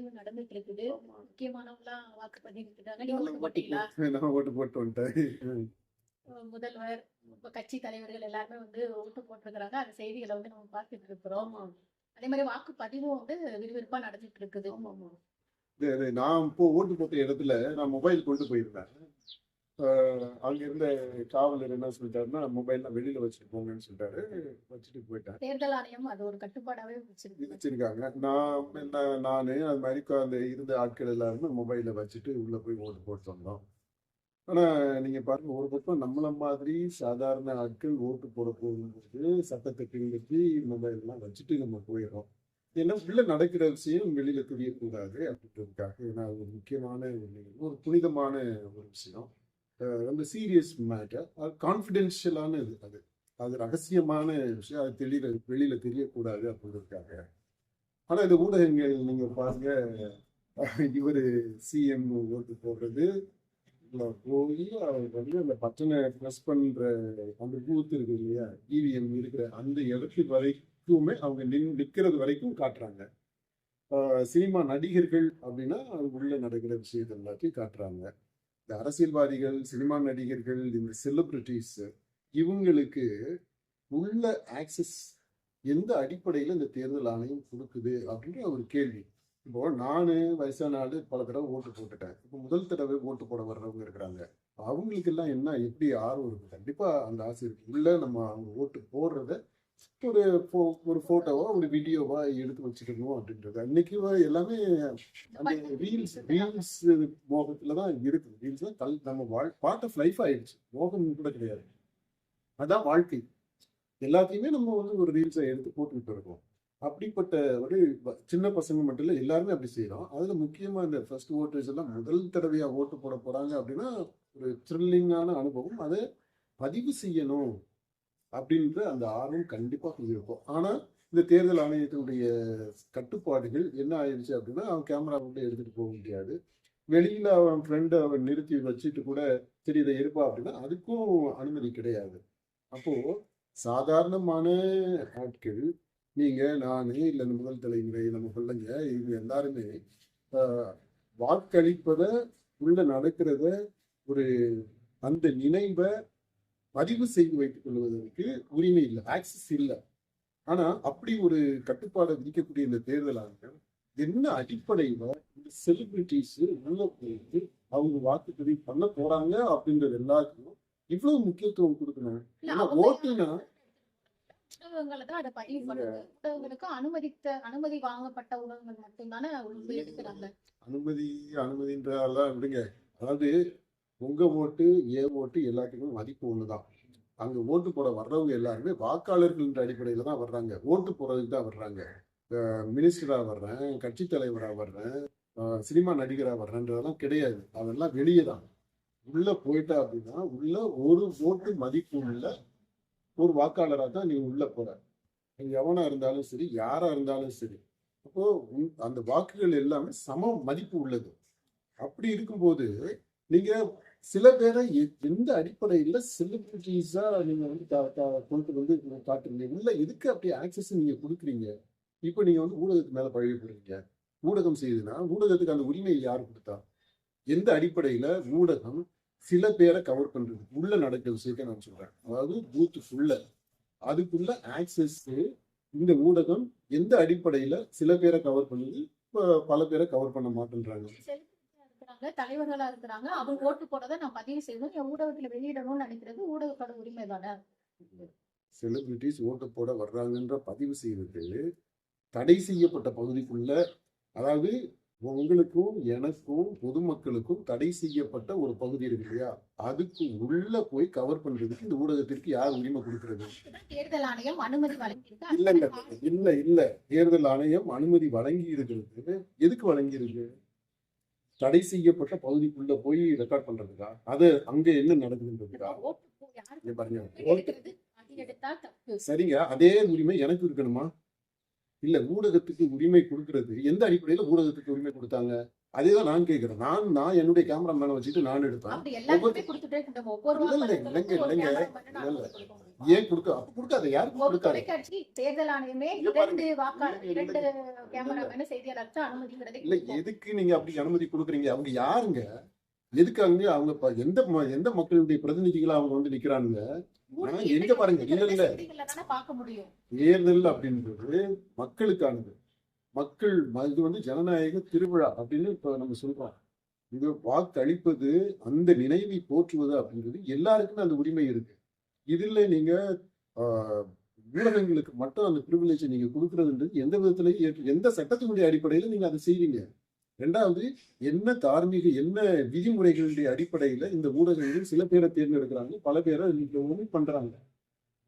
வாக்குப்பதிவு நடந்துட்டு இருக்குது. முக்கியமானவங்களாம் வாக்குப்பதிவு இருக்காங்க. நீங்க ஓட்டு போட்டீங்களா? நான் ஓட்டு போட்டு வந்துட்டேன். முதல்வர், கட்சி தலைவர்கள் எல்லாருமே வந்து ஓட்டு போட்டிருக்கிறாங்க. அந்த செய்திகளை வந்து நம்ம பார்த்துட்டு இருக்கிறோம். அதே மாதிரி வாக்குப்பதிவும் வந்து விறுவிறுப்பா நடந்துட்டு இருக்குது. நான் இப்போ ஓட்டு போட்ட இடத்துல நான் மொபைல் கொண்டு போயிருந்தேன். அங்க இருந்த காவலர் என்ன சொல்லிட்டாருன்னா, மொபைல்லாம் வெளியில வச்சுட்டு போங்கன்னு சொல்லிட்டாரு. வச்சுட்டு போயிட்டேன். தேர்தல் ஆணையம் அது ஒரு கட்டுப்பாடாவே வச்சிருக்காங்க. நானு அது மாதிரி அந்த இருந்த ஆட்கள் எல்லாருமே மொபைல வச்சுட்டு உள்ள போய் ஓட்டு போட்டு வந்தோம். ஆனா நீங்க பாருங்க, ஒரு பக்கம் நம்மள மாதிரி சாதாரண ஆட்கள் ஓட்டு போட போகும்போது சட்டத்தை பின்பற்றி மொபைல் எல்லாம் வச்சுட்டு நம்ம போயிடுறோம். ஏன்னா உள்ள நடக்கிற விஷயம் வெளியில தெரியக்கூடாது அப்படின்றதுக்காக. ஏன்னா அது ஒரு முக்கியமான ஒரு புனிதமான ஒரு விஷயம். ரொம்ப சீரியஸ் மேட்டர். அது கான்ஃபிடென்ஷியலான இது. அது ரகசியமான விஷயம். அது வெளியில தெரியக்கூடாது அப்படின்றதுக்காக. ஆனா இந்த ஊடகங்கள் நீங்க பாருங்க, இவரு சிஎம் ஓட்டு போடுறது போய் அவர் வந்து அந்த பட்டனை ப்ரெஸ் பண்ற அந்த பூத் இருக்கு இல்லையா, இவிஎம் இருக்கிற அந்த இடத்து வரைக்குமே அவங்க நிற்கிறது வரைக்கும் காட்டுறாங்க. சினிமா நடிகர்கள் அப்படின்னா அது உள்ள நடக்கிற விஷயத்தை எல்லாத்தையும் காட்டுறாங்க. இந்த அரசியல்வாதிகள், சினிமா நடிகர்கள், இந்த செலிபிரிட்டிஸ் இவங்களுக்கு உள்ள ஆக்சஸ் எந்த அடிப்படையில் இந்த தேர்தல் ஆணையம் கொடுக்குது அப்படின்ற ஒரு கேள்வி. இப்போ நானு வயசான ஆளு பல தடவை ஓட்டு போட்டுட்டேன். இப்போ முதல் தடவை ஓட்டு போட வர்றவங்க இருக்கிறாங்க. அவங்களுக்கு எல்லாம் என்ன எப்படி ஆர்வம் இருக்கு? கண்டிப்பா அந்த ஆசை இருக்கு. உள்ள நம்ம அவங்க ஓட்டு போடுறத ஒரு ஒரு போட்டோவா ஒரு வீடியோவா எடுத்து வச்சுக்கணும் அப்படின்றது. அன்னைக்கு எல்லாமே அந்த ரீல்ஸ் மோகத்துலதான் இருக்கு. ரீல்ஸ் தான் நம்ம பார்ட் ஆஃப் லைஃப் ஆயிடுச்சு. மோகம் கூட கிடையாது. அதான் வாழ்க்கை. எல்லாத்தையுமே நம்ம வந்து ஒரு ரீல்ஸை எடுத்து போட்டுக்கிட்டு இருக்கோம். அப்படிப்பட்ட ஒரு சின்ன பசங்க மட்டும் இல்லை, எல்லாருமே அப்படி செய்யறோம். அதுல முக்கியமா இந்த ஃபர்ஸ்ட் ஓட்டர்ஸ் எல்லாம் முதல் தடவையா ஓட்டு போட போறாங்க அப்படின்னா ஒரு த்ரில்லிங்கான அனுபவம். அதை பதிவு செய்யணும் அப்படின்ற அந்த ஆர்வம் கண்டிப்பா இருக்கும். ஆனா இந்த தேர்தல் ஆணையத்தினுடைய கட்டுப்பாடுகள் என்ன ஆயிடுச்சு அப்படின்னா, அவன் கேமரா மட்டும் எடுத்துட்டு போக முடியாது. வெளியில அவன் ஃப்ரெண்டை அவன் நிறுத்தி வச்சுட்டு கூட சரி இதை எடுப்பா அப்படின்னா அதுக்கும் அனுமதி கிடையாது. அப்போ சாதாரணமான ஆட்கள், நீங்க நானு இல்ல இந்த முதல் தலைமுறை நம்ம பிள்ளைங்க இவங்க எல்லாருமே வாக்களிப்பத உள்ள நடக்கிறத ஒரு அந்த நினைவை பதிவு செய்து வைத்துக் கொள்வதற்கு உரிமை இல்லை, ஆக்சஸ் இல்லை. ஆனா அப்படி ஒரு கட்டுப்பாடை விதிக்கக்கூடிய இந்த தேர்தல் ஆணையம் என்ன அடிப்படையில இந்த செலிபிரிட்டிஸ் உள்ள போயிட்டு அவங்க வாக்குப்பதிவு பண்ண போறாங்க அப்படின்றது எல்லாருக்கும் இவ்வளவு முக்கியத்துவம் கொடுக்கணும். ஏன்னா ஓட்டுனா ஊடகங்களை தான் அதை பதிவு பண்ணுது. ஊடகங்களுக்கு அனுமதி வாங்கப்பட்ட ஊடகங்கள் மட்டும்தானே எடுக்கிறாங்க. அனுமதின்றதெல்லாம் விடுங்க. அதாவது உங்க ஓட்டு ஏன் ஓட்டு எல்லாத்துக்கும் மதிப்பு ஒண்ணுதான். அங்க ஓட்டு போட வர்றவங்க எல்லாருமே வாக்காளர்கள் என்ற அடிப்படையில தான் வர்றாங்க. ஓட்டு போறதுக்கு தான் வர்றாங்க. மினிஸ்டரா வர்றேன், கட்சி தலைவரா வர்றேன், சினிமா நடிகரா வர்றேன்றதெல்லாம் கிடையாது. அதெல்லாம் வெளியே தான். உள்ள போயிட்டா அப்படின்னா உள்ள ஒரு ஓட்டு மதிப்பு உள்ள ஒரு வாக்காளராக தான் நீ உள்ள போற. எவனா இருந்தாலும் சரி, யாரா இருந்தாலும் சரி. அப்போ அந்த வாக்குகள் எல்லாமே சம மதிப்பு உள்ளது. அப்படி இருக்கும்போது நீங்க சில பேரை எந்த அடிப்படையில செலிபிரிட்டிஸா நீங்க வந்து கொண்டு வந்து காட்டுறீங்க. உள்ள எதுக்கு அப்படி ஆக்சஸ் நீங்க கொடுக்குறீங்க? இப்ப நீங்க வந்து ஊடகத்துக்கு மேல பழகி போறீங்க. ஊடகம் செய்யுதுன்னா ஊடகத்துக்கு அந்த உரிமையை யார் கொடுத்தா? எந்த அடிப்படையில ஊடகம் சில பேரை கவர் பண்றது? உள்ள நடக்கிற விஷயத்த நான் சொல்றேன். அதாவது பூத்துக்குள்ள அதுக்குள்ள ஆக்சஸ் இந்த ஊடகம் எந்த அடிப்படையில சில பேரை கவர் பண்ணுது, பல பேரை கவர் பண்ண மாட்டேன்றாங்க. தலைவர்களா இருக்கிறாங்க, அவங்க ஓட்டு போறதை நான் பதிவு செய்யணும், என் ஊடகத்துல வெளியிடணும்னு நினைக்கிறது ஊடகத்தோட உரிமை தானே. செலிபிரிட்டிஸ் ஓட்டு போட வர்றாங்கன்ற பதிவு செய்யறது தடை செய்யப்பட்ட பகுதிக்குள்ள, அதாவது உங்களுக்கும் எனக்கும் பொதுமக்களுக்கும் தடை செய்யப்பட்ட ஒரு பகுதி இருக்கு இல்லையா, அதுக்கு உள்ள போய் கவர் பண்றதுக்கு இந்த ஊடகத்திற்கு யார் உரிமை கொடுக்கிறது? தேர்தல் ஆணையம் அனுமதி வழங்கி இல்ல தேர்தல் ஆணையம் அனுமதி வழங்கி இருக்கிறது. எதுக்கு வழங்கி இருக்கு? தடை செய்யப்பட்ட பகுதிக்குள்ள போய் ரெக்கார்ட் பண்றதுக்கா? அது அங்க என்ன நடக்குதுன்றதுக்கா? சரிங்க, அதே உரிமை எனக்கு இருக்கணுமா? இல்ல, ஊடகத்துக்கு உரிமை கொடுக்கறது எந்த அடிப்படையில ஊடகத்துக்கு உரிமை கொடுத்தாங்க? அதேதான் நான் கேட்கிறேன். நான் என்னுடைய கேமரா மேல வச்சுட்டு நான் எடுப்பேன். ஏன் கொடுக்காத யாருக்கும் ஒரு கொடுக்காது. தொலைக்காட்சி தேர்தல் ஆணையமே இங்க பாருங்க. 2 வாக்காளர் 2 கேமராமேன் செய்தியாளருக்கு அனுமதிக்கிறதை இல்ல கொடுக்கும். எதுக்கு நீங்க அப்படி அனுமதி கொடுக்குறீங்க? அவங்க யாருங்க? எதுக்கு அவங்க எந்த மக்களுடைய பிரதிநிதிகளா அவங்க வந்து நிக்கிறானுங்க? ஆனா எங்க பாருங்க, இல்ல இல்ல செய்திகள்ல தானே பார்க்க முடியும். தேர்தல் அப்படின்றது மக்களுக்கானது. மக்கள் இது வந்து ஜனநாயக திருவிழா அப்படின்னு இப்ப நம்ம சொல்றோம். இது வாக்களிப்பது, அந்த நினைவை போற்றுவது அப்படின்றது எல்லாருக்குமே அந்த உரிமை இருக்கு. இதுல நீங்க ஆஹ், ஊடகங்களுக்கு மட்டும் அந்த பிரிவிலேஜை நீங்க கொடுக்கறதுன்றது எந்த விதத்திலையும் எந்த சட்டத்தினுடைய அடிப்படையில நீங்க அதை செய்வீங்க? ரெண்டாவது, என்ன தார்மீக என்ன விதிமுறைகளுடைய அடிப்படையில இந்த ஊடகங்கள் சில பேரை தேர்ந்தெடுக்கிறாங்க, பல பேரை ஒமிட் பண்றாங்க.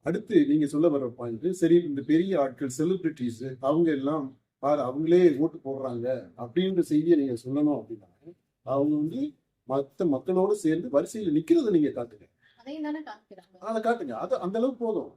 அடுத்து நீங்க சொல்ல வர்ற பாயிண்ட், சரி இந்த பெரிய ஆட்கள் செலிபிரிட்டிஸ் அவங்க எல்லாம் பாரு அவங்களே ஓட்டு போடுறாங்க அப்படின்ற செய்தியை நீங்க சொல்லணும் அப்படின்னா அவங்க வந்து மற்ற மக்களோடு சேர்ந்து வரிசையில் நிக்கிறத நீங்க காட்டுங்க. அதையும் தானே காமிக்கிறாங்க. அதை காட்டுங்க. அது அந்த அளவுக்கு போதும்.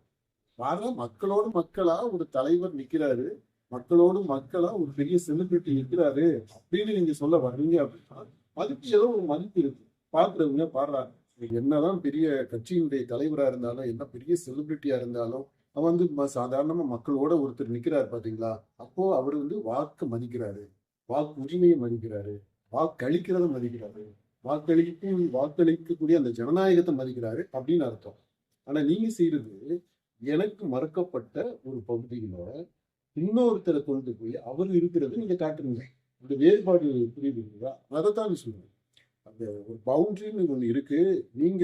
பாருங்க, மக்களோடு மக்களா ஒரு தலைவர் நிக்கிறாரு, மக்களோடு மக்களா ஒரு பெரிய செலிபிரிட்டி நிக்கிறாரு அப்படின்னு நீங்க சொல்ல வர்றீங்க அப்படின்னா அதுக்கு ஏதோ ஒரு மதிப்பு இருக்கு. பாக்குறவங்க பாடுறாங்க. என்னதான் பெரிய கட்சியினுடைய தலைவரா இருந்தாலும், என்ன பெரிய செலிபிரிட்டியா இருந்தாலும், அவன் வந்து சாதாரணமா மக்களோட ஒருத்தர் நிக்கிறாரு பாத்தீங்களா, அப்போ அவர் வந்து வாக்கு மதிக்கிறாரு, வாக்கு உரிமையை மதிக்கிறாரு, வாக்களிக்கிறத மதிக்கிறாரு, வாக்களிக்கக்கூடிய அந்த ஜனநாயகத்தை மதிக்கிறாரு அப்படின்னு அர்த்தம். ஆனா நீங்க செய்யறது, எனக்கு மறுக்கப்பட்ட ஒரு பகுதியில இன்னொருத்தரை கொண்டு போய் அவர் இருக்கிறது நீங்க காட்டுறீங்க. இந்த வேறுபாடு புரியுதுங்களா? அதைத்தான் சொல்றேன். அந்த ஒரு பவுண்டரின்னு ஒண்ணு இருக்கு. நீங்க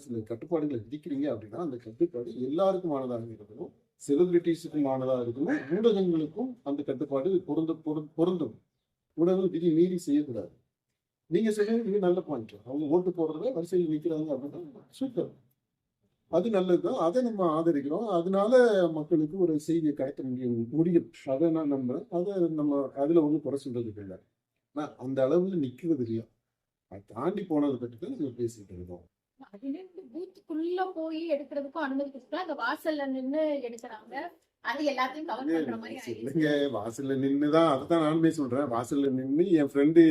சில கட்டுப்பாடுகளை விதிக்கிறீங்க அப்படின்னா அந்த கட்டுப்பாடு எல்லாருக்குமானதாக இருக்கணும், செலிபிரிட்டிஸுக்குமானதாக இருக்கணும், ஊடகங்களுக்கும் அந்த கட்டுப்பாடு பொருந்தும். ஊடகங்கள் விதி மீறி செய்யக்கூடாது. நீங்க சொல்றது நல்ல பாயிண்ட். அவங்க ஓட்டு போடுறத வரிசையில் நிற்கிறாங்க அப்படின்னா சூப்பர், அது நல்லதுதான். அதை நம்ம ஆதரிக்கிறோம். அதனால மக்களுக்கு ஒரு செய்தியை கடத்த முடியும். அதை நான் நம்புறேன். அதை நம்ம அதுல ஒன்றும் குறை சொல்றதுக்கு இல்லை. ஆனால் அந்த அளவுல நிக்கிறது இல்லையா, அதை தாண்டி போனதை பற்றி தான் நம்ம பேசிட்டு இருக்கோம். அதிலிருந்து பூத்துக்குள்ள போய் எடுக்கிறதுக்கும் அனுமதி கொடுத்தா அந்த வாசல்ல நின்னு எடுக்கிறாங்க. அது எல்லாத்தையும் கவர் பண்ற மாதிரி ஆயிடுச்சு. இல்லைங்க, வாசல்ல நின்னுதான், அதைத்தான் நானுமே சொல்றேன். வாசல்ல நின்று என் ஃப்ரெண்டு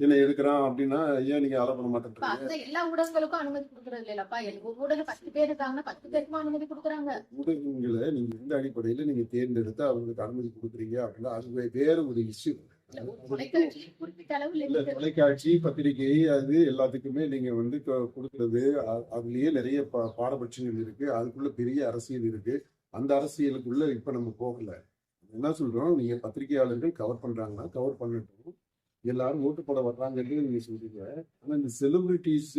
என்ன எடுக்கிறான் அப்படின்னா ஏன் நீங்க அலோ பண்ண இப்ப மாட்டேன்றீங்க? அதுதான் எல்லா ஊடகங்களுக்கும் அனுமதி கொடுக்கறது இல்லப்பா. ஒரு ஊடகம் 10 பேர் இருக்காங்கன்னா 10 பேருக்கும் அனுமதி கொடுக்குறாங்க. ஊடகங்களை நீங்க எந்த அடிப்படையில நீங்க தேர்ந்தெடுத்து அவங்களுக்கு அனுமதி கொடுக்குறீங்க அப்படின்னா அது வேற ஒரு இஷ்யூ. இல்ல, ஒரு தொலைக்காட்சி குறிப்பிட்ட அளவு இல்ல, limit. தொலைக்காட்சி, பத்திரிகை, அது எல்லாத்துக்குமே நீங்க வந்து கொடுக்கறது. அதுலயே நிறைய பாரபட்சங்கள் இருக்கு. அதுக்குள்ள பெரிய அரசியல் இருக்கு. அந்த அரசியலுக்குள்ள இப்ப நம்ம போகல. என்ன சொல்றோம், நீங்க பத்திரிகையாளர்கள் கவர் பண்றாங்கன்னா கவர் பண்ணட்டும், எல்லாரும் ஓட்டு போட வர்றாங்கன்னு நீங்க சொல்றீங்க. ஆனா இந்த செலிபிரிட்டிஸ்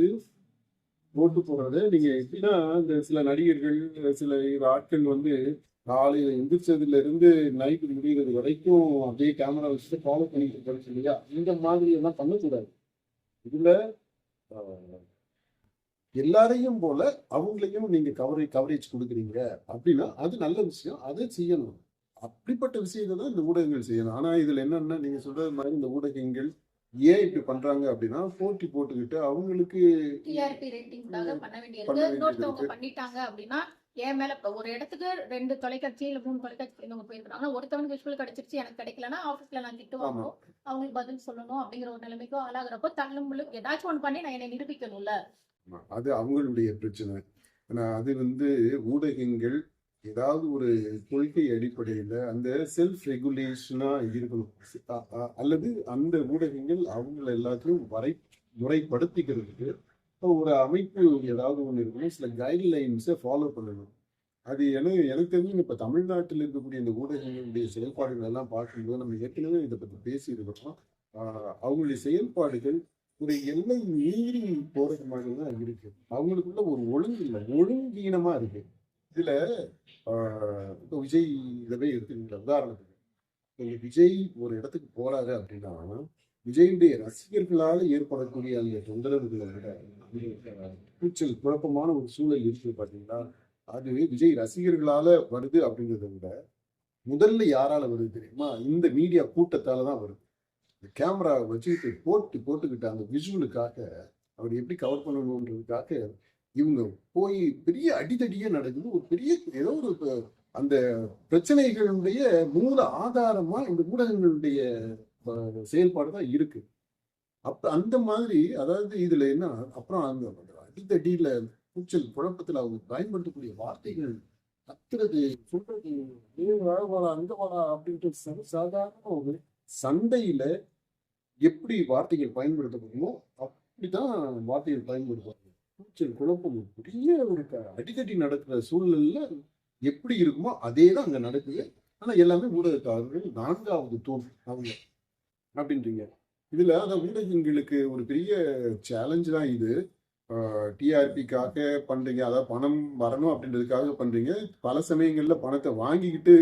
ஓட்டு போடுறத நீங்க எப்படின்னா, இந்த சில நடிகர்கள், சில ஆட்கள் வந்து காலையில எந்திரிச்சதுல இருந்து நைட்டு முடிகிறது வரைக்கும் அப்படியே கேமரா வச்சுட்டு ஃபாலோ பண்ணிட்டு இருக்காரு இல்லையா, இந்த மாதிரி எல்லாம் பண்ணக்கூடாது. இதுல ஆஹ், எல்லாரையும் போல அவங்களையும் நீங்க கவரேஜ் கொடுக்குறீங்க அப்படின்னா அது நல்ல விஷயம், அதை செய்யணும். அப்படிப்பட்ட விஷயத்தை தான் இந்த ஊடகங்கள் செய்யணும். ஆனா இதுல என்னன்னா, நீங்க சொல்றது மாதிரி இந்த ஊடகங்கள் ஏன் இப்படி பண்றாங்க அப்படின்னா, போட்டி போட்டுக்கிட்டு அவங்களுக்கு டிஆர்பி ரேட்டிங்காக பண்ண பண்ண வேண்டியிருக்கு. வேண்டியது இன்னொருத்தவங்க இருக்கு. பண்ணிட்டாங்க அப்படின்னா என் மேல இப்ப ஒரு இடத்துக்கு 2 தொலைக்காட்சி இல்ல 3 தொலைக்காட்சி சேர்ந்தவங்க போயிருக்காங்க. ஒருத்தவனுக்கு விஷுவல் கிடைச்சிருச்சு, எனக்கு கிடைக்கலன்னா ஆபீஸ்ல நான் திட்டு ஆமா. வாங்கணும், அவங்களுக்கு பதில் சொல்லணும் அப்படிங்கிற ஒரு நிலைமைக்கும் ஆளாகிறப்போ தள்ளும் ஏதாச்சும் ஒண்ணு பண்ணி நான் என்னை நிரூபிக்கணும்ல. ஆமா, அது அவங்களுடைய பிரச்சனை. ஆனா அது வந்து ஊடகங்கள் ஏதாவது ஒரு கொள்கை அடிப்படையில அந்த செல்ஃப் ரெகுலேஷனா இருக்கணும். அல்லது அந்த ஊடகங்கள் அவங்கள எல்லாத்தையும் முறைப்படுத்திக்கிறதுக்கு ஒரு அமைப்பு ஏதாவது ஒண்ணு இருக்கணும். சில கைட்லைன்ஸை ஃபாலோ பண்ணணும். அது எனக்கு தெரிஞ்சு இப்ப தமிழ்நாட்டில் இருக்கக்கூடிய இந்த ஊடகங்களுடைய செயல்பாடுகள் எல்லாம் பார்க்கும்போது நம்ம ஏற்கனவே இதை பத்தி பேசியிருக்கிறோம். அவங்களுடைய செயல்பாடுகள் ஒரு எல்லை மீறி போறது மாதிரி தான் இருக்கு. அவங்களுக்குள்ள ஒரு ஒழுங்கு இல்லை, ஒழுங்கீனமா இருக்கு. இதுல இப்ப விஜய் இதவே இருக்குங்களா, உதாரணத்துக்கு இப்ப விஜய் ஒரு இடத்துக்கு போறாரு அப்படின்னா விஜயுடைய ரசிகர்களால ஏற்படக்கூடிய அந்த தொந்தரவுகளை விட கூச்சல் குழப்பமான ஒரு சூழல் இருக்கு பாத்தீங்களா, அது விஜய் ரசிகர்களால வருது அப்படிங்கிறத விட முதல்ல யாரால வருது தெரியுமா? இந்த மீடியா கூட்டத்தாலதான் வருது. இந்த கேமரா வச்சுக்கிட்டு போட்டுக்கிட்டு அந்த விஷுவலுக்காக அவர் எப்படி கவர் பண்ணணுன்றதுக்காக இவங்க போய் பெரிய அடிதடியே நடக்குது. ஒரு பெரிய ஏதோ ஒரு அந்த பிரச்சனைகளுடைய மூல ஆதாரமா இந்த ஊடகங்களுடைய செயல்பாடு தான் இருக்கு. அப்ப அந்த மாதிரி, அதாவது இதுல என்ன அப்புறம் அந்த அடிதடியில கூச்சல் குழப்பத்துல அவங்க பயன்படுத்தக்கூடிய வார்த்தைகள், கத்துறது, சொல்றது, ஏ வாடா அங்க வாடா அப்படின்ட்டு சாதாரண ஒரு சண்டையில எப்படி வார்த்தைகள் பயன்படுத்தப்படுமோ அப்படிதான் வார்த்தைகள் பயன்படுத்துவாங்க. கூச்சல் குழப்பம் ஒரு பெரிய ஒரு அடிக்கடி நடக்கிற சூழ்நிலையில எப்படி இருக்குமோ அதே தான் அங்க நடக்குது. ஆனா எல்லாமே ஊடகக்காரர்கள் 4வது தூண் அவங்க அப்படின்றீங்க. இதுல அந்த ஊடகங்களுக்கு ஒரு பெரிய சேலஞ்ச் தான் இது. டிஆர்பிக்காக பண்றீங்க, அதாவது பணம் வரணும் அப்படின்றதுக்காக பண்றீங்க. பல சமயங்கள்ல பணத்தை வாங்கிக்கிட்டு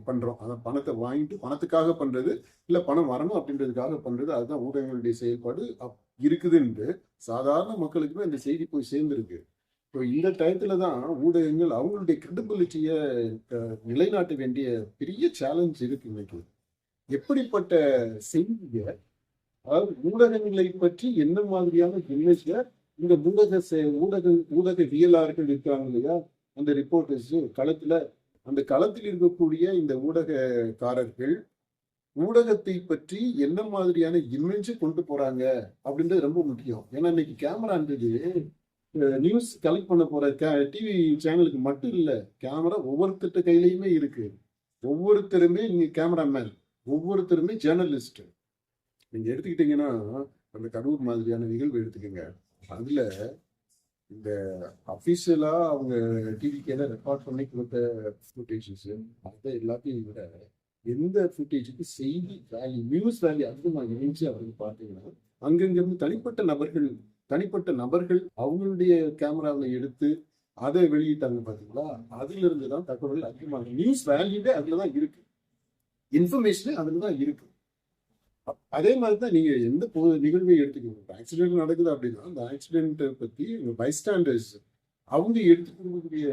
பண்றோம். அதான் பணத்தை வாங்கிட்டு பணத்துக்காக பண்றது, இல்ல பணம் வரணும் அப்படின்றதுக்காக பண்றது. அதுதான் ஊடகங்களுடைய செயல்பாடு இருக்குதுன்ட்டு சாதாரண மக்களுக்குமே அந்த செய்தி போய் சேர்ந்துருக்கு. இப்போ இந்த டயத்துல தான் ஊடகங்கள் அவங்களுடைய கிரெடிபிலிட்டியை நிலைநாட்ட வேண்டிய பெரிய சேலஞ்ச் இருக்கு இன்னைக்கு. எப்படிப்பட்ட செய்திய, அதாவது ஊடகங்களை பற்றி என்ன மாதிரியான இமேஜ்ல இந்த ஊடகவியலாளர்கள் இருக்காங்க இல்லையா, அந்த ரிப்போர்ட்டர்ஸ் களத்துல, அந்த களத்தில் இருக்கக்கூடிய இந்த ஊடகக்காரர்கள் ஊடகத்தை பற்றி என்ன மாதிரியான இமேஜ் கொண்டு போறாங்க அப்படின்றது ரொம்ப முக்கியம். ஏன்னா இன்னைக்கு கேமரான்றது நியூஸ் கலெக்ட் பண்ண போற டிவி சேனலுக்கு மட்டும் இல்ல, கேமரா ஒவ்வொருத்தட்ட கையிலயுமே இருக்கு. ஒவ்வொருத்தருமே நீங்க கேமராமேன், ஒவ்வொருத்தருமே ஜேர்னலிஸ்ட். நீங்க எடுத்துக்கிட்டீங்கன்னா அந்த கரூர் மாதிரியான நிகழ்வு எடுத்துக்கோங்க. அதுல இந்த அபிஷியலா அவங்க டிவிக்கு ரெக்கார்ட் பண்ணி கொடுத்த ஃபுட்டேஜஸ், அதை எல்லாத்தையும் விட எந்த ஃபுட்டேஜுக்கு செய்தி வேல்யூ, நியூஸ் வேல்யூ அதிகமாக இருந்துச்சு அப்படின்னு பார்த்தீங்கன்னா, அங்கங்கிருந்து தனிப்பட்ட நபர்கள் அவங்களுடைய கேமராவை எடுத்து அதை வெளியிட்டாங்க பார்த்தீங்களா, அதுல இருந்து தான் தகவல் அதிகமாக, நியூஸ் வேல்யூவே அதுல தான் இருக்கு, இன்ஃபர்மேஷன் அதுல தான் இருக்கு. அதே மாதிரி தான் நீங்க எந்த நிகழ்வை எடுத்துக்கணும். ஆக்சிடென்ட் நடக்குது அப்படின்னா அந்த ஆக்சிடென்ட்டை பத்தி பைஸ்டாண்டர்ஸ் அவங்க எடுத்துக்கக்கூடிய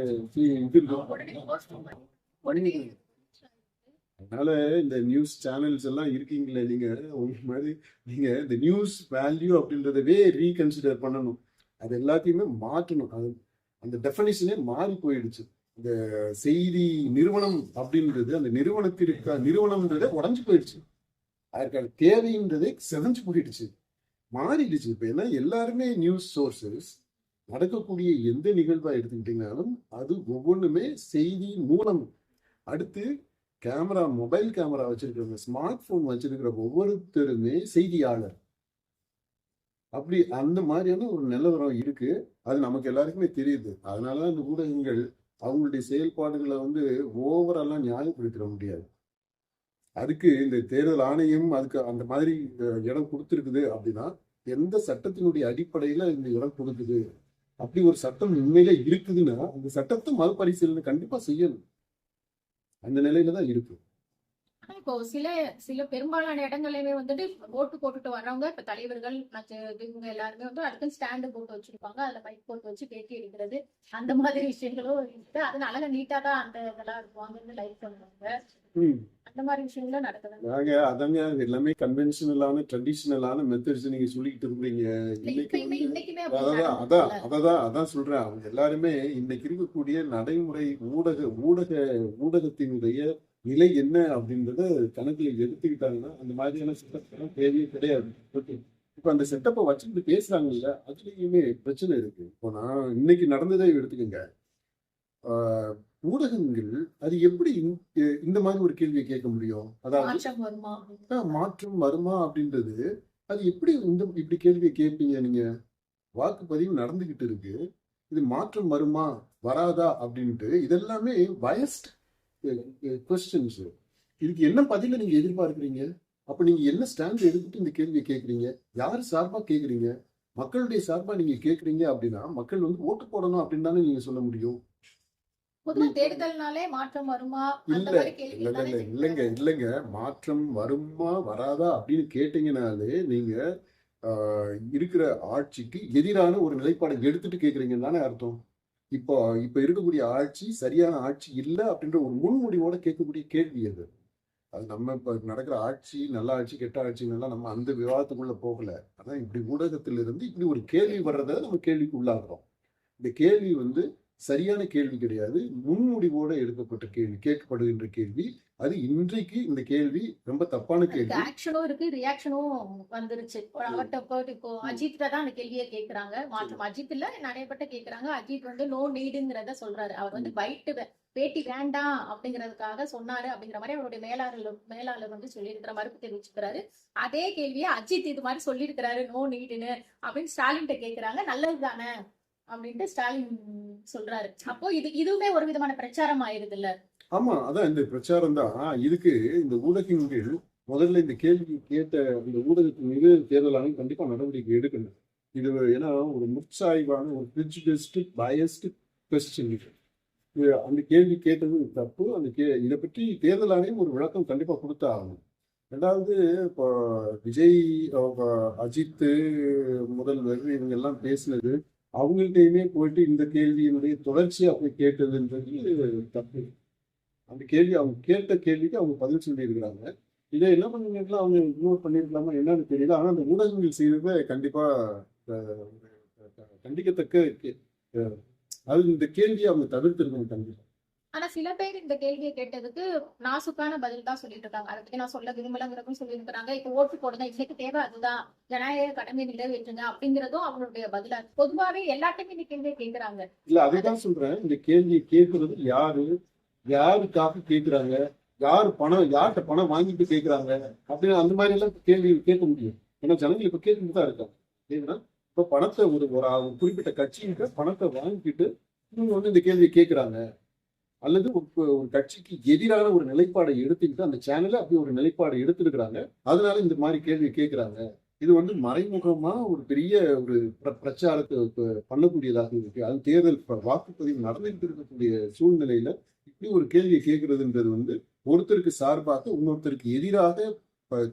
அதனால இந்த நியூஸ் சேனல்ஸ் எல்லாம் இருக்கீங்களே, நீங்க உங்களுக்கு மாதிரி நீங்க இந்த நியூஸ் வேல்யூ அப்படின்றதவே ரீகன்சிடர் பண்ணணும். அது எல்லாத்தையுமே மாற்றணும். அது அந்த டெஃபினிஷனே மாறி போயிடுச்சு. இந்த செய்தி நிறுவனம் அப்படின்றது, அந்த நிறுவனம்ன்றதே உடஞ்சு போயிடுச்சு. அதற்கான தேவைன்றதே செதஞ்சு போயிடுச்சு, மாறிடுச்சு. இப்ப ஏன்னா எல்லாருமே நியூஸ் சோர்சஸ். நடக்கக்கூடிய எந்த நிகழ்வா எடுத்துக்கிட்டீங்கன்னாலும் அது ஒவ்வொன்றுமே செய்தி மூலம். அடுத்து கேமரா, மொபைல் கேமரா வச்சிருக்கிறவங்க, ஸ்மார்ட் போன் வச்சிருக்கிற ஒவ்வொருத்தருமே செய்தியாளர். அப்படி அந்த மாதிரியான ஒரு நிலவரம் இருக்கு. அது நமக்கு எல்லாருக்குமே தெரியுது. அதனாலதான் இந்த ஊடகங்கள் அவங்களுடைய செயல்பாடுகளை ஓவரெல்லாம் நியாயப்படுத்திட முடியாது. அதுக்கு இந்த தேர்தல் ஆணையம் அதுக்கு அந்த மாதிரி இடம் கொடுத்துருக்குது அப்படின்னா, எந்த சட்டத்தினுடைய அடிப்படையில இந்த இடம் கொடுக்குது, அப்படி ஒரு சட்டம் உண்மையில இருக்குதுன்னா அந்த சட்டத்தை மறுபரிசீலனை கண்டிப்பா செய்யணும். அந்த நிலையில தான் இருக்கு. இப்போ சில பெரும்பாலான இடங்கள்லயுமே ஓட்டு போட்டுட்டு வர்றவங்க, இப்ப தலைவர்கள் இவங்க எல்லாருமே அதுக்கு ஸ்டாண்டு போட்டு வச்சிருப்பாங்க. அதுல மைக் போட்டு வச்சு பேட்டி எடுக்கிறது, அந்த மாதிரி விஷயங்களும் இருக்கு. அது அழகா நீட்டா தான் அந்த இதெல்லாம் இருக்குவாங்க, லைவ் பண்ணுவாங்க. அந்த மாதிரி விஷயங்களும் நடக்குது. அதங்க எல்லாமே கன்வென்ஷனலான ட்ரெடிஷனலான மெத்தட்ஸ் நீங்க சொல்லிட்டு இருக்கிறீங்க. அதான் சொல்றேன். அவங்க எல்லாருமே இன்னைக்கு இருக்கக்கூடிய நடைமுறை ஊடகத்தினுடைய நிலை என்ன அப்படின்றத கணக்கில் எடுத்துக்கிட்டாங்கன்னா அந்த மாதிரியான செட்டப் தேவையே கிடையாது. ஓகே, இப்ப அந்த செட்டப்பை வச்சுட்டு பேசுறாங்க இல்ல, அதுலயுமே பிரச்சனை இருக்கு. இப்போ நான் இன்னைக்கு நடந்ததே எடுத்துக்கோங்க. ஊடகங்கள் அது எப்படி இந்த மாதிரி ஒரு கேள்வியை கேட்க முடியும்? அதாவது மாற்றம் வருமா அப்படின்றது, அது எப்படி இப்படி கேள்வியை கேட்பீங்க நீங்க? வாக்குப்பதிவு நடந்துகிட்டு இருக்கு, இது மாற்றம் வருமா வராதா அப்படின்ட்டு இதெல்லாமே பயஸ்ட் கொஸ்டின்ஸ். இதுக்கு என்ன பதில நீங்க எதிர்பார்க்கிறீங்க? அப்ப நீங்க என்ன ஸ்டாண்ட் எடுத்துட்டு இந்த கேள்வியை கேட்கறீங்க? யாரு சார்பா கேட்கறீங்க? மக்களுடைய சார்பா நீங்க கேட்கறீங்க அப்படின்னா மக்கள் ஓட்டு போடணும் அப்படின்னு தானே நீங்க சொல்ல முடியும். தேர்தல்னாலே மாற்றம் வருமா? இல்லைங்க, மாற்றம் வருமா வராதா அப்படின்னு கேட்டீங்கனாலே நீங்க இருக்கிற ஆட்சிக்கு எதிரான ஒரு நிலைப்பாடை எடுத்துட்டு கேட்கறீங்கன்னு தானே அர்த்தம். இப்போ இருக்கக்கூடிய ஆட்சி சரியான ஆட்சி இல்லை அப்படின்ற ஒரு முன்முடிவோட கேட்கக்கூடிய கேள்வி அது. அது நம்ம இப்ப நடக்கிற ஆட்சி நல்ல ஆட்சி கெட்ட ஆட்சிங்கெல்லாம் நம்ம அந்த விவாதத்துக்குள்ள போகல. ஆனா இப்படி ஊடகத்திலிருந்து இப்படி ஒரு கேள்வி வர்றதை நம்ம கேள்விக்கு உள்ளாகிறோம். இந்த கேள்வி சரியான கேள்வி கிடையாது, முன்முடிவோட எடுக்கப்பட்ட கேள்வி, கேட்கப்படுகின்ற கேள்வி. அது இன்றைக்கு இந்த கேள்வி ரொம்ப தப்பான அதுக்கு கேள்வி. ஆக்ஷனும் இருக்கு, ரியாக்ஷனும் வந்துருச்சு. அவர்ட்ட போயிட்டு இப்போ அஜித்ட்ட தான் அந்த கேள்வியே கேட்கறாங்க. மாற்றம் அஜித் இல்ல, நெறைய பேர்ட்ட கேட்கறாங்க. அஜித் வந்து நோ நீடுங்கிறத சொல்றாரு. அவர் வந்து பேட்டி வேண்டாம் அப்படிங்கிறதுக்காக சொன்னாரு அப்படிங்கிற மாதிரி அவருடைய மேலாளர் வந்து சொல்லியிருக்கிற மறுப்பு தெரிவிச்சுக்கிறாரு. அதே கேள்வியை அஜித் இது மாதிரி சொல்லியிருக்கிறாரு நோ நீடுன்னு அப்படின்னு ஸ்டாலின்ட்ட கேட்கறாங்க. நல்லது தானே அப்படின்ட்டு ஸ்டாலின் சொல்றாரு. அப்போ இதுவுமே ஒரு விதமான பிரச்சாரம் ஆயிருது இல்ல. ஆமா, அதான் இந்த பிரச்சாரம் தான். இதுக்கு இந்த ஊடகங்கள் முதல்ல இந்த கேள்வி கேட்ட இந்த ஊடகத்தின் மீது தேர்தல் ஆணையம் கண்டிப்பா நடவடிக்கை எடுக்கணும். இது ஏன்னா ஒரு முற்சாய்வான ஒரு ப்ரிஜுடிஸ்ட் பயஸ்ட் கொஸ்டின். அந்த கேள்வி கேட்டது தப்பு. இதை பற்றி தேர்தல் ஆணையம் ஒரு விளக்கம் கண்டிப்பா கொடுத்தா ஆகணும். ரெண்டாவது, இப்போ விஜய், அஜித், முதல்வர் இவங்க எல்லாம் பேசினது அவங்கள்ட்டையுமே போயிட்டு இந்த கேள்வியினுடைய தொடர்ச்சியா போய் கேட்டதுன்றது தப்பு. அந்த கேள்வி அவங்க கேட்ட கேள்விக்கு அவங்க பதில் சொல்லியிருக்கிறாங்க. இதை என்ன பண்ணிருக்கலாம், அவங்க இக்னோர் பண்ணிருக்கலாமா என்னன்னு தெரியல. ஆனா அந்த ஊடகங்கள் செய்யறத கண்டிப்பா கண்டிக்கத்தக்க அது இந்த கேள்வியை அவங்க தவிர்த்திருக்கணும் கண்டிப்பா. ஆனா சில பேர் இந்த கேள்வியை கேட்டதுக்கு நாசுக்கான பதில் தான் சொல்லிட்டு இருக்காங்க. அதை பத்தி நான் சொல்ல விரும்பலங்கிறதும் சொல்லியிருக்கிறாங்க. இப்ப ஓட்டு போடுங்க, இன்னைக்கு தேவை அதுதான், ஜனநாயக கடமை நிறைவேற்றுங்க அப்படிங்கிறதும் அவங்களுடைய பதிலா. பொதுவாவே எல்லாத்தையுமே இந்த கேள்வியை கேட்கறாங்க. இல்ல, அதுதான் சொல்றேன். இந்த கேள்வியை கேட்கறது யாருக்காக கேட்கிறாங்க, யார்கிட்ட பணம் வாங்கிட்டு கேட்கிறாங்க அப்படின்னு அந்த மாதிரி எல்லாம் கேள்வி கேட்க முடியும். ஏன்னா ஜனங்கள் இப்ப கேட்டுட்டு தான் இருக்காங்க. ஏன்னா இப்ப பணத்தை ஒரு குறிப்பிட்ட கட்சியிட்ட பணத்தை வாங்கிட்டு இவங்க வந்து இந்த கேள்வியை கேட்கிறாங்க, அல்லது ஒரு கட்சிக்கு எதிரான ஒரு நிலைப்பாடை எடுத்துக்கிட்டு அந்த சேனல்ல அப்படி ஒரு நிலைப்பாடை எடுத்துருக்கிறாங்க, அதனால இந்த மாதிரி கேள்வி கேட்கிறாங்க. இது வந்து மறைமுகமா ஒரு பெரிய ஒரு பிரச்சாரத்தை பண்ணக்கூடியதாக இருக்கு. அது தேர்தல் வாக்குப்பதிவு நடந்துட்டு இருக்கக்கூடிய சூழ்நிலையில இப்படி ஒரு கேள்வியை கேட்கறதுன்றது வந்து ஒருத்தருக்கு சார்பாக இன்னொருத்தருக்கு எதிராக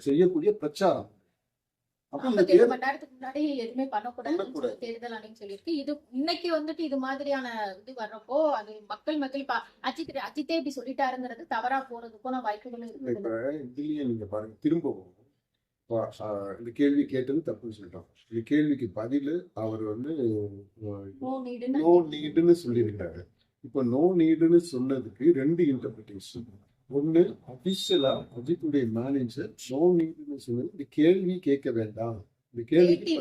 செய்யக்கூடிய பிரச்சாரம். அப்ப இந்த 47 மணி நேரத்துக்கு முன்னாடி எதுவுமே பண்ணக்கூடாது தேர்தல் ஆணையம் சொல்லியிருக்கு. இது இன்னைக்கு வந்துட்டு இது மாதிரியான இது வர்றப்போ அது மக்கள் இப்ப அஜித்தே இப்படி சொல்லிட்டாருங்கிறது தவறா போறதுக்கும் வாய்ப்புகள் இருக்கு. இப்ப இதுலயே நீங்க பாருங்க, திரும்பவும் இந்த கேள்வி கேட்டது தப்புன்னு சொல்லிட்டோம். இந்த கேள்விக்கு பதில் அவர் வந்து நோ நீடுன்னு சொல்லியிருக்கிறாரு. இப்ப நோ நீடுன்னு சொன்னதுக்கு ரெண்டு இன்டர்பிரிட்டேஷன். ஒண்ணு, அபிஷியலா அஜித்துடைய மேனேஜர் நோ நீடுன்னு சொன்னது இந்த கேள்வி கேட்க வேண்டாம், இந்த கேள்வி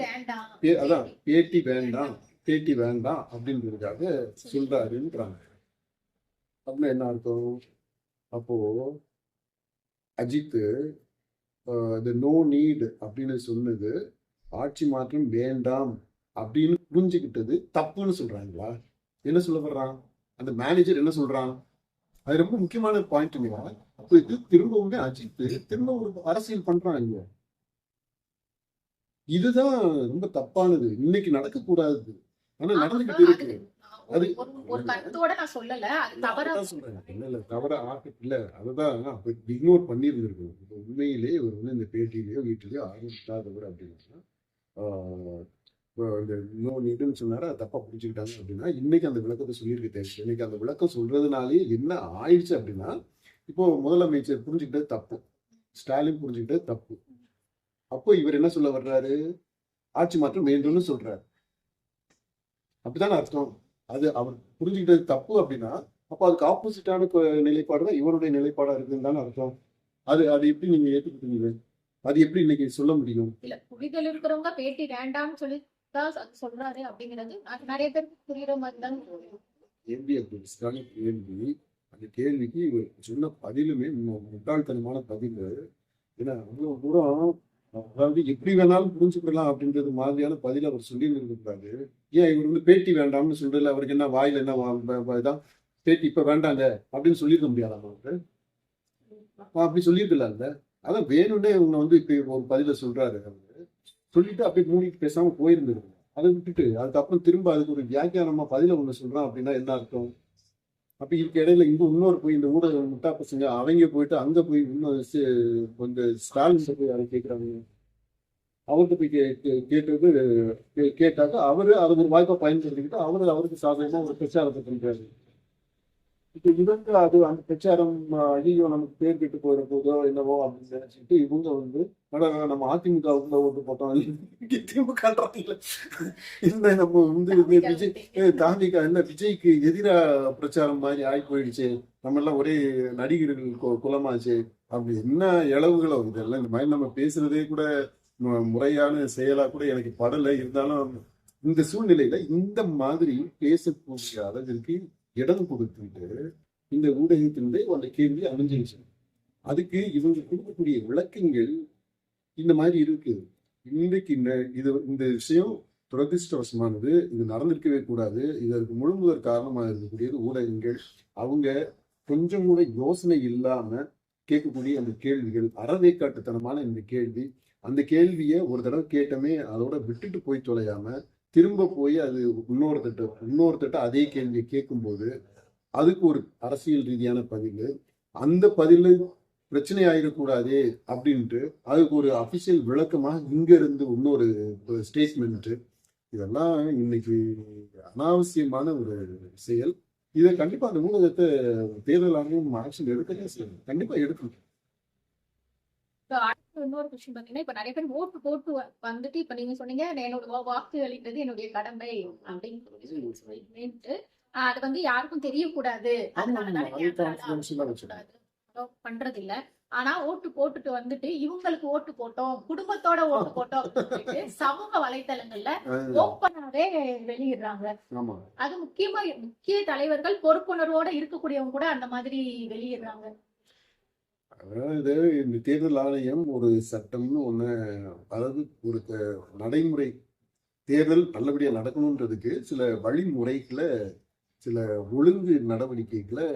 அதான் பேட்டி வேண்டாம் அப்படின்றதுக்காக சொல்றாருன்றாங்க. அப்படின்னா என்ன அர்த்தம்? அப்போ அஜித் இந்த நோ நீட் அப்படின்னு சொன்னது ஆட்சி மாற்றம் வேண்டாம் அப்படின்னு புரிஞ்சுக்கிட்டது தப்புன்னு சொல்றாங்களா? என்ன சொல்ல வர்றான் அந்த மேனேஜர்? என்ன சொல்றான்? அது ரொம்ப முக்கியமான பாயிண்ட்டுங்க. அப்போ இது திரும்பவுமே அஜித் திரும்ப ஒரு அரசியல் பண்றான் இங்க. இதுதான் ரொம்ப தப்பானது, இன்னைக்கு நடக்கக்கூடாது, ஆனா நடந்துகிட்டு இருக்கு. அது ஒரு கருத்தோட நான் சொல்லல, அது தவறா சொல்றேன். இல்ல தவறா இல்ல, அதுதான் இக்னோர் பண்ணிருந்திருக்கணும். உண்மையிலே ஒரு வந்து இந்த பேட்டியிலயோ வீட்டிலயோ ஆரம்பிக்காதவர் அப்படின்னா இந்த நோ நீடுன்னு சொன்னாரு, அது தப்பா புரிஞ்சுக்கிட்டாங்க அப்படின்னா இன்னைக்கு அந்த விளக்கத்தை சொல்லியிருக்க தேவை. இன்னைக்கு அந்த விளக்கம் சொல்றதுனாலே என்ன ஆயிடுச்சு அப்படின்னா, இப்போ முதலமைச்சர் புரிஞ்சுக்கிட்டது தப்பு, ஸ்டாலின் புரிஞ்சுக்கிட்டது தப்பு. அப்போ இவர் என்ன சொல்ல வர்றாரு? ஆட்சி மாற்றம் வேண்டும்னு சொல்றாரு. அப்படித்தானே அர்த்தம்? அது அவர் புரிஞ்சுக்கிட்டது தப்பு அப்படின்னா அப்ப அதுக்கு ஆப்போசிட்டான நிலைப்பாடு தான் இவருடைய நிலைப்பாடா இருக்குன்னு தானே அர்த்தம். அது எப்படி நீங்க ஏற்றுக்கிட்டீங்க? அது எப்படி இன்னைக்கு சொல்ல முடியும்? இல்ல, புரிதல் இருக்கிறவங்க பேட்டி வேண்டாம்னு சொல்லி தான் சொல்றாரு அப்படிங்கிறது நிறைய பேருக்கு புரியுற மாதிரி தான் கேள்வி. அந்த கேள்விக்கு இவர் சொன்ன பதிலுமே முட்டாள்தனமான பதில். ஏன்னா அவ்வளவு தூரம், அதாவது எப்படி வேணாலும் புரிஞ்சுக்கலாம் அப்படின்றது மாதிரியான பதில் அவர் சொல்லி இருக்காரு. ஏன் இவர் வந்து பேட்டி வேண்டாம்னு சொல்றதுல அவருக்கு என்ன வாயில என்ன இதான் பேட்டி இப்ப வேண்டாங்க அப்படின்னு சொல்லியிருக்க முடியாதா? அவருக்கு அப்படி சொல்லியிருக்கலாம்ல. அதான் வேணும்னே இவங்க வந்து இப்ப ஒரு பதில சொல்றாரு. அவரு சொல்லிட்டு அப்படியே மூடிட்டு பேசாம போயிருந்திருக்கு. அதை விட்டுட்டு அதுக்கப்புறம் திரும்ப அதுக்கு ஒரு வியாக்கியானமா பதில ஒண்ணு சொல்றான் அப்படின்னா என்ன அர்த்தம்? அப்ப இதுக்கு இடையில இங்க இன்னொரு போய் இந்த ஊடக முட்டா பசங்க அவங்க போயிட்டு அங்க போய் இன்னும் கொஞ்சம் ஸ்டாலின் போய் அதை கேட்கிறாங்க. அவர்கிட்ட போய் கேட்டது கேட்டாக்க அவரு அதை ஒரு வாய்ப்பா பயன்படுத்திக்கிட்டு அவருக்கு சாதகமா ஒரு பிரச்சாரத்தை பண்றாரு. இப்ப இவங்க அது அந்த பிரச்சாரம் ஐயோ நமக்கு பேர் கெட்டு போயிட போதோ என்னவோ அப்படின்னு நினைச்சிட்டு இவங்க வந்து நம்ம அதிமுகவுக்குள்ள ஓட்டு போட்டோம் திமுக இந்த நம்ம வந்து விஜய் தாந்திகா என்ன விஜய்க்கு எதிரா பிரச்சாரம் மாதிரி ஆகி போயிடுச்சு, நம்ம எல்லாம் ஒரே நடிகர்கள் குலமாச்சு அப்படி என்ன இளவுகளோ இதெல்லாம் இந்த மாதிரி நம்ம பேசுறதே கூட முறையான செயலா கூட எனக்கு படலை. இருந்தாலும் இந்த சூழ்நிலையில இந்த மாதிரி பேசக்கூடிய அளவிற்கு இடம் கொடுத்துட்டு இந்த ஊடகத்தினுடைய அந்த கேள்வி அமைஞ்சிருச்சு. அதுக்கு இவங்க கொடுக்கக்கூடிய விளக்கங்கள் இந்த மாதிரி இருக்கு. இன்றைக்கு இந்த விஷயம் துரதிருஷ்டவசமானது. இது நடந்திருக்கவே கூடாது. இதற்கு முழுமுதற் காரணமாக இருக்கக்கூடியது ஊடகங்கள். அவங்க கொஞ்சம் கூட யோசனை இல்லாம கேட்கக்கூடிய அந்த கேள்விகள், அறவேக்காட்டுத்தனமான இந்த கேள்வி. அந்த கேள்வியை ஒரு தடவை கேட்டமே அதோட விட்டுட்டு போய் தொலையாம திரும்ப போய் அது இன்னொருத்தட்ட அதே கேள்வியை கேட்கும்போது அதுக்கு ஒரு அரசியல் ரீதியான பதில், அந்த பதில் பிரச்சனை ஆயிடக்கூடாதே அப்படின்ட்டு அதுக்கு ஒரு அபிஷியல் விளக்கமாக இங்க இருந்து இன்னொரு ஸ்டேட்மெண்ட், இதெல்லாம் இன்னைக்கு அனாவசியமான ஒரு செயல். இதை கண்டிப்பா அந்த ஊடகத்தை தேர்தல் ஆணையம் ஆக்ஷன் எடுக்கவே செய்யணும், கண்டிப்பா எடுக்கணும். இன்னொரு விஷயம் பாத்தீங்கன்னா, இப்ப நிறைய பேர் ஓட்டு போட்டு வந்துட்டு இப்ப நீங்க சொன்னீங்க என்னோட வாக்கு அளிக்கிறது என்னுடைய கடமை அப்படின்னு சொல்லிட்டு அது வந்து யாருக்கும் தெரியக்கூடாது பண்றது இல்ல. ஆனா ஓட்டு போட்டுட்டு வந்துட்டு இவங்களுக்கு ஓட்டு போட்டோம், குடும்பத்தோட ஓட்டு போட்டோம் அப்படின்னு சமூக வலைத்தளங்கள்ல ஓப்பனாவே வெளியிடுறாங்க. அது முக்கிய தலைவர்கள் பொறுப்புணர்வோட இருக்கக்கூடியவங்க கூட அந்த மாதிரி வெளியிடுறாங்க. அதாவது இந்த தேர்தல் ஆணையம் ஒரு சட்டம்னு ஒண்ணு, அதாவது ஒரு நடைமுறை தேர்தல் நல்லபடியா நடக்கணுன்றதுக்கு சில வழிமுறைகளை, சில ஒழுங்கு நடவடிக்கைகளை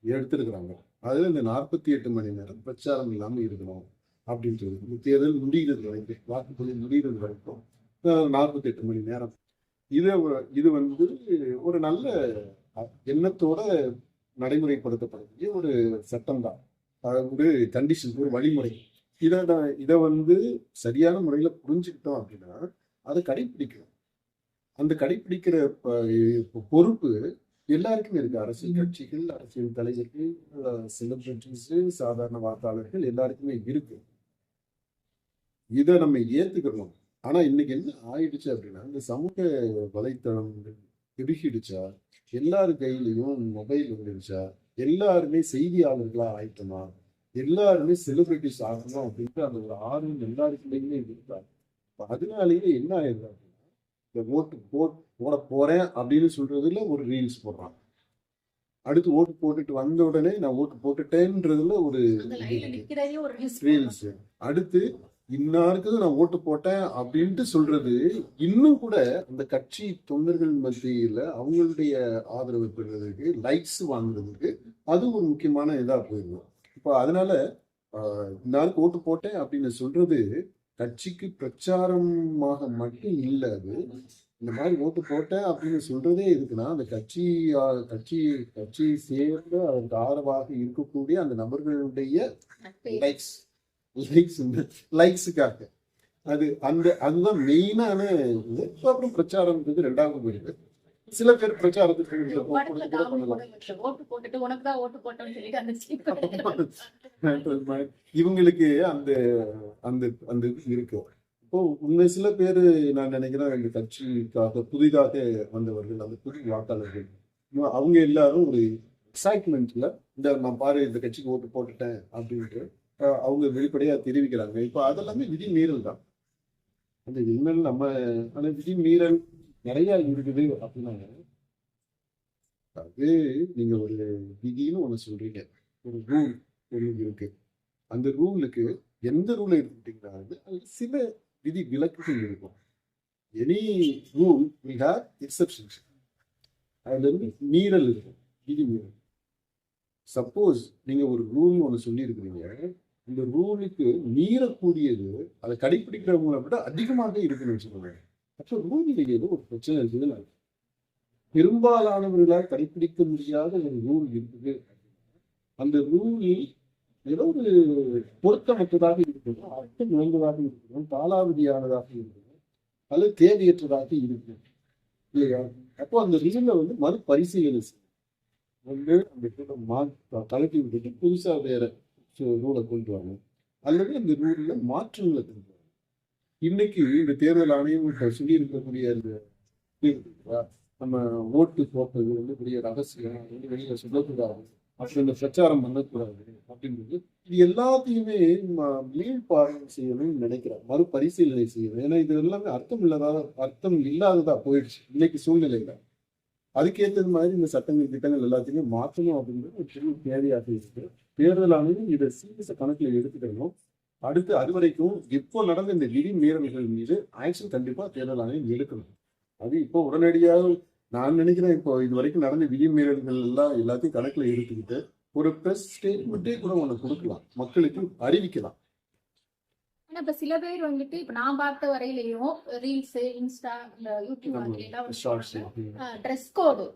எடுத்திருக்கிறாங்க. அதுல இந்த 48 மணி நேரம் பிரச்சாரம் இல்லாம இருக்கணும் அப்படின்றது. இந்த தேர்தல் முடிகிறது வரைக்கும், வாக்குப்பதிவு முடிகிறது வரைக்கும் 48 மணி நேரம். இது வந்து ஒரு நல்ல எண்ணத்தோட நடைமுறைப்படுத்தப்படக்கூடிய ஒரு சட்டம் தான், ஒரு கண்டிஷன், ஒரு வழிமுறை. இதை வந்து சரியான முறையில புரிஞ்சுக்கிட்டோம் அப்படின்னா அதை கடைபிடிக்கணும். அந்த கடைபிடிக்கிற பொறுப்பு எல்லாருக்குமே இருக்கு. அரசியல் கட்சிகள், அரசியல் தலைவர்கள், செலிபிரிட்டிஸ், சாதாரண வாக்காளர்கள் எல்லாருக்குமே இருக்கு. இதை நம்ம ஏத்துக்கணும். ஆனா இன்னைக்கு என்ன ஆயிடுச்சு அப்படின்னா, இந்த சமூக வலைத்தளங்கள் பெருகிடுச்சா, எல்லாரு கையிலையும் மொபைல் வந்துடுச்சா, எல்லாருமே செய்தியாளர்களா ஆயிட்டோமா, எல்லாருமே செலிபிரிட்டிஸ் ஆகணும் அப்படின்ற அந்த ஒரு ஆர்வம் எல்லாருக்குள்ளேயுமே இருக்காங்க. அதனாலேயே என்ன ஆயிடுது அப்படின்னா, இந்த ஓட்டு போட போறேன் அப்படின்னு சொல்றதுல ஒரு ரீல்ஸ் போடுறான், அடுத்து ஓட்டு போட்டுட்டு வந்த உடனே நான் ஓட்டு போட்டுட்டேன்றதுல ஒரு ரீல்ஸ், அடுத்து இன்னாருக்கு நான் ஓட்டு போட்டேன் அப்படின்ட்டு சொல்றது. இன்னும் கூட அந்த கட்சி தொண்டர்கள் மத்தியில அவங்களுடைய ஆதரவு பெறுறதுக்கு, லைக்ஸ் வாங்குறதுக்கு அது ஒரு முக்கியமான இதா போயிடும். இப்போ அதனால இன்னாருக்கு ஓட்டு போட்டேன் அப்படின்னு சொல்றது கட்சிக்கு பிரச்சாரமாக மட்டும் இல்லை. அது இந்த மாதிரி ஓட்டு போட்டேன் அப்படின்னு சொல்றதே இருக்குன்னா அந்த கட்சி சேர்ந்து அதற்கு ஆதரவாக இருக்கக்கூடிய அந்த நபர்களுடைய லைக்ஸுக்காக அதுதான் மெயினான. அப்புறம் பிரச்சாரம்ன்றது ரெண்டாவது போயிருக்கு. சில பேர் பிரச்சாரத்துக்கு இவங்களுக்கு அந்த அந்த அந்த இருக்கு. இப்போ உண்மை சில பேர் நான் நினைக்கிறேன் எங்க கட்சிக்காக புதிதாக வந்தவர்கள், அந்த புதிய வாக்காளர்கள், அவங்க எல்லாரும் ஒரு எக்ஸைட்மெண்ட்ல இந்த நான் பாரு இந்த கட்சிக்கு ஓட்டு போட்டுட்டேன் அப்படின்ட்டு அவங்க வெளிப்படையா தெரிவிக்கிறாங்க. இப்போ அதெல்லாமே விதி மீறல் தான். அந்த இன்னல் நம்ம அந்த விதி மீறல் நிறைய இருக்குது அப்படின்னா, அது நீங்க ஒரு விதின்னு ஒண்ணு சொல்றீங்க, ஒரு ரூல் ஒண்ணு இருக்கு. அந்த ரூலுக்கு எந்த ரூலை எடுத்துக்கிட்டீங்கன்னா அது சில விதி விலக்குகள் இருக்கும். Any rule will have exceptions. அதுல இருந்து மீறல் இருக்கும், விதி மீறல். சப்போஸ் நீங்க ஒரு ரூல் ஒண்ணு சொல்லி இருக்கிறீங்க, இந்த ரூலுக்கு மீறக்கூடியது அதை கடைபிடிக்கிறவங்களை விட அதிகமாக இருக்குன்னு வச்சுக்கோங்க. அப்போ ரூலில் ஏதோ ஒரு பிரச்சனை இருக்குதுன்னு பெரும்பாலானவர்களால் கடைபிடிக்க முடியாத ஒரு ரூல் இருக்குது. அந்த ரூலில் ஏதோ ஒரு பொருத்தமற்றதாக இருக்கணும், அர்த்தம் நிறைந்ததாக இருக்கணும், காலாவதியானதாக இருக்கணும், அல்லது தேவையற்றதாக இருக்கும் இல்லையா? அப்போ அந்த ரூலை வந்து மறுபரிசீலனை செய்யும். வந்து அந்த கலக்கி விட்டுட்டு புதுசா வேற ரூலை கொண்டு வாங்க, அல்லது அந்த ரூல்ல மாற்றங்களை கொண்டு வாங்க. இன்னைக்கு இந்த தேர்தல் ஆணையம் இப்ப சொல்லி இருக்கக்கூடிய அந்த இது இருக்கு இல்லையா, நம்ம ஓட்டு போட்டது வந்து பெரிய ரகசியம், அது வந்து வெளியில சொல்லக்கூடாது, அப்படி இந்த பிரச்சாரம் பண்ணக்கூடாது அப்படின்றது, இது எல்லாத்தையுமே மீள்பார்வை செய்யணும்னு நினைக்கிறேன், மறுபரிசீலனை செய்யணும். ஏன்னா இது எல்லாமே அர்த்தம் இல்லாததா போயிடுச்சு இன்னைக்கு சூழ்நிலையில. அதுக்கேற்றது மாதிரி இந்த சட்டங்கள் திட்டங்கள் எல்லாத்தையுமே மாற்றணும் அப்படின்றது ஒரு பெரிய தேவையாக இருக்கு. தேர்தல் ஆணையம் இதை சீரியஸா கணக்கில் எடுத்துக்கணும். அடுத்து அது வரைக்கும் இப்போ நடந்த இந்த விதிமீறல்கள் மீது ஆக்ஷன் கண்டிப்பா தேர்தல் ஆணையம் எடுக்கணும். அது இப்போ உடனடியாக நான் நினைக்கிறேன், இப்போ இது வரைக்கும் நடந்த விதிமீறல்கள் எல்லாத்தையும் கணக்குல எடுத்துக்கிட்டு ஒரு பிரஸ் ஸ்டேட்மெண்ட்டே கூட ஒண்ணு கொடுக்கலாம், மக்களுக்கு அறிவிக்கலாம். ஆனா இப்ப சில பேர் வந்துட்டு இப்ப நான் பார்த்த வரையிலையும் ரீல்ஸ், இன்ஸ்டா, இந்த யூடியூப் அதுல எல்லாம் ட்ரெஸ் கோடு,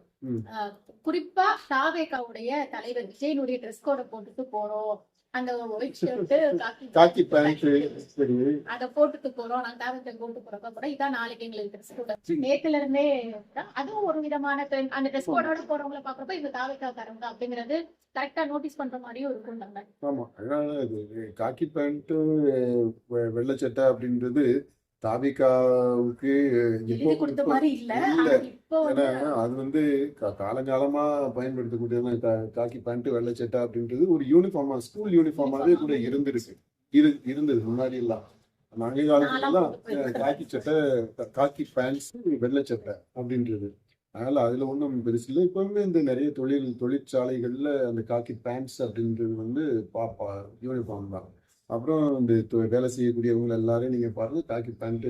குறிப்பா தாவேகாவுடைய தலைவர் விஜயனுடைய ட்ரெஸ் கோடை போட்டுட்டு போறோம், அந்த ஒயிட் ஷர்ட் காக்கி பேண்ட் அத போட்டுட்டு போறோம், நாங்க தாவேகா போட்டு போறப்ப கூட இதான் நாளைக்கு எங்களுக்கு ட்ரெஸ் கோட் நேத்துல இருந்தே அதுவும் ஒரு விதமான trend. அந்த ட்ரெஸ் கோடோட போறவங்களை பாக்குறப்ப இந்த தாவேகாக்காரங்க அப்படிங்கறது கரெக்டா நோட்டீஸ் பண்ற மாதிரியும் இருக்கும். நம்ம ஆமா, அதனால இது காக்கி பேண்ட் வெள்ளை சட்டை அப்படின்றது தாவிகாவுக்கு எப்போ எழுதி கொடுத்த மாதிரி இல்ல. இல்ல, ஆனா இப்போ ஏன்னா அது வந்து காலங்காலமா பயன்படுத்தக்கூடிய காக்கி பேண்ட் வெள்ளை சட்டை அப்படின்றது ஒரு யூனிஃபார்மா, ஸ்கூல் யூனிஃபார்மாவே கூட இருந்தது முன்னாடி எல்லாம். நாங்க காலத்துலாம் காக்கி சட்டை, காக்கி பேண்ட்ஸ், வெள்ளை சட்டை அப்படின்றது. அதனால அதுல ஒன்றும் பெருசு இல்லை. இப்பவுமே இந்த நிறைய தொழிற்சாலைகள்ல அந்த காக்கி பேண்ட்ஸ் அப்படின்றது வந்து யூனிஃபார்ம் தான். அப்புறம் இந்த வேலை செய்யக்கூடியவங்க எல்லாரும் நீங்க பாருங்க, காக்கி பேண்ட்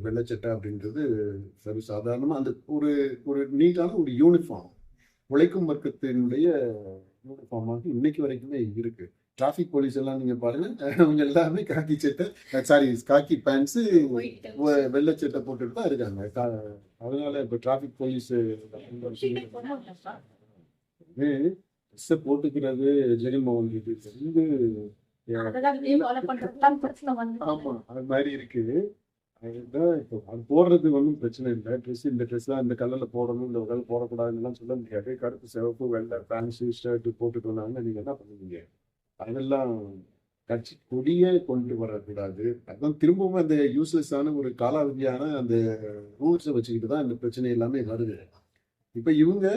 வெள்ளை சட்டை அப்படின்றது சரி சாதாரணமா அந்த ஒரு நீட்டான ஒரு யூனிஃபார்ம், உழைக்கும் வர்க்கத்தினுடைய யூனிஃபார்மாக இன்னைக்கு வரைக்குமே இருக்கு. டிராபிக் போலீஸ் எல்லாம் நீங்க பாருங்க, அவங்க எல்லாருமே காக்கி சட்டை, காக்கி பேண்ட்ஸ் வெள்ளை சட்டை போட்டுட்டு தான் இருக்காங்க. அதனால இப்ப டிராபிக் போலீஸ் போட்டுக்கிறது ஜெரிமா வந்து ஆமா அது மாதிரி இருக்கு. அதுதான் இப்போ அது போடுறது ஒன்றும் பிரச்சனை இல்லை. இந்த ட்ரெஸ் தான் இந்த கலர்ல போடணும், இந்த கலர் போடக்கூடாதுன்னு சொல்ல முடியாது. கருப்பு, சிவப்பு, வெள்ளை பேண்ட் ஷர்ட் போட்டுட்டு வந்தாங்க, நீங்க என்ன பண்ணுவீங்க? அதெல்லாம் கட்சி கொடியே கொண்டு வரக்கூடாது. அதான் திரும்பவும் அந்த யூஸ்லெஸ்ஸான ஒரு காலாவதியான அந்த ரூல்ஸை வச்சுக்கிட்டு தான் இந்த பிரச்சனை எல்லாமே வருது. இப்ப இவங்க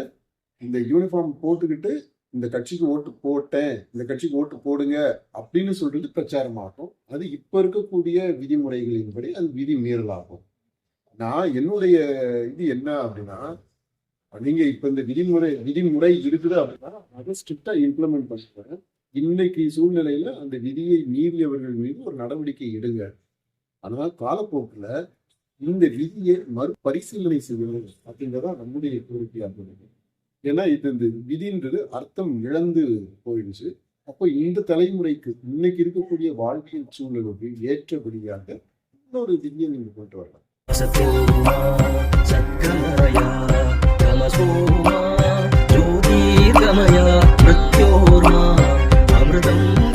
இந்த யூனிஃபார்ம் போட்டுக்கிட்டு இந்த கட்சிக்கு ஓட்டு போட்டேன், இந்த கட்சிக்கு ஓட்டு போடுங்க அப்படின்னு சொல்றது பிரச்சாரமாகும். அது இப்ப இருக்கக்கூடிய விதிமுறைகளின்படி அது விதி மீறலாகும். நான் என்னுடைய இது என்ன அப்படின்னா, நீங்க இப்ப இந்த விதிமுறை இருக்குது அப்படின்னா அதை ஸ்ட்ரிக்டா இம்ப்ளிமெண்ட் பண்ணுங்க. இன்னைக்கு சூழ்நிலையில அந்த விதியை மீறியவர்கள் மீது ஒரு நடவடிக்கை எடுங்க. அதனால காலப்போக்குல இந்த விதியை மறுபரிசீலனை செய்யணும் அப்படிங்கிறதா நம்முடைய கோரிக்கையாக இருக்கு. ஏன்னா இது இந்த விதின்றது அர்த்தம் இழந்து போயிடுச்சு. அப்போ இந்த தலைமுறைக்கு இன்னைக்கு இருக்கக்கூடிய வாழ்க்கையின் சூழலுக்கு ஏற்றபடியாக இன்னொரு விதியை நீங்க கொண்டு வரலாம். அமிர்தம்